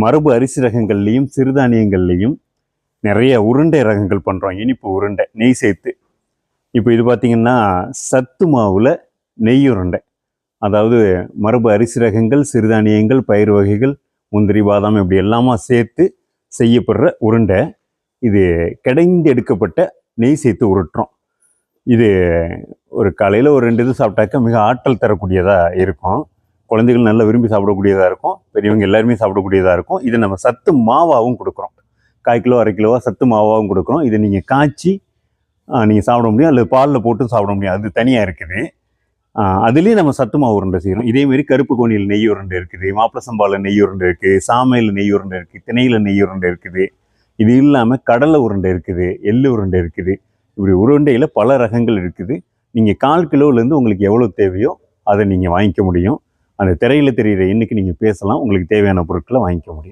மரபு அரிசி ரகங்கள்லேயும் சிறுதானியங்கள்லேயும் நிறைய உருண்டை ரகங்கள் பண்ணுறோம். இனிப்பு உருண்டை நெய் சேர்த்து. இப்போ இது பார்த்திங்கன்னா சத்து மாவில் நெய் உருண்டை. அதாவது மரபு அரிசி ரகங்கள், சிறுதானியங்கள், பயிர் வகைகள், முந்திரி, பாதாம் இப்படி எல்லாமா சேர்த்து செய்யப்படுற உருண்டை. இது கிடைந்து எடுக்கப்பட்ட நெய் சேர்த்து உருட்டுறோம். இது ஒரு காலையில் ஒரு 2 இது சாப்பிட்டாக்க மிக ஆற்றல் தரக்கூடியதாக இருக்கும். குழந்தைகள் நல்லா விரும்பி சாப்பிடக்கூடியதாக இருக்கும். பெரியவங்க எல்லாருமே சாப்பிடக்கூடியதாக இருக்கும். இதை நம்ம சத்து மாவாகவும் கொடுக்குறோம். 1/4 கிலோ 1/2 கிலோவாக சத்து மாவாகவும் கொடுக்குறோம். இதை நீங்கள் காய்ச்சி நீங்கள் சாப்பிட முடியும், அல்லது பாலில் போட்டு சாப்பிட முடியும். அது தனியாக இருக்குது. அதுலேயும் நம்ம சத்து மாவு உருண்டை செய்யணும். இதேமாரி கருப்பு கோணியில் நெய் உருண்டை இருக்குது, மாப்பிள சம்பாவில் நெய் உருண்டை இருக்குது, சாமையில் நெய் உருண்டை இருக்குது, திணையில் நெய் உருண்டை இருக்குது. இது இல்லாமல் கடலை உருண்டை இருக்குது, எள்ளு உருண்டை இருக்குது. இப்படி உருண்டையில் பல ரகங்கள் இருக்குது. நீங்கள் 1/4 கிலோலேருந்து உங்களுக்கு எவ்வளோ தேவையோ அதை நீங்கள் வாங்கிக்க முடியும். அந்த திரையில் தெரிகிற எண்ணுக்கு நீங்கள் பேசலாம். உங்களுக்கு தேவையான பொருட்களை வாங்கிக்க முடியும்.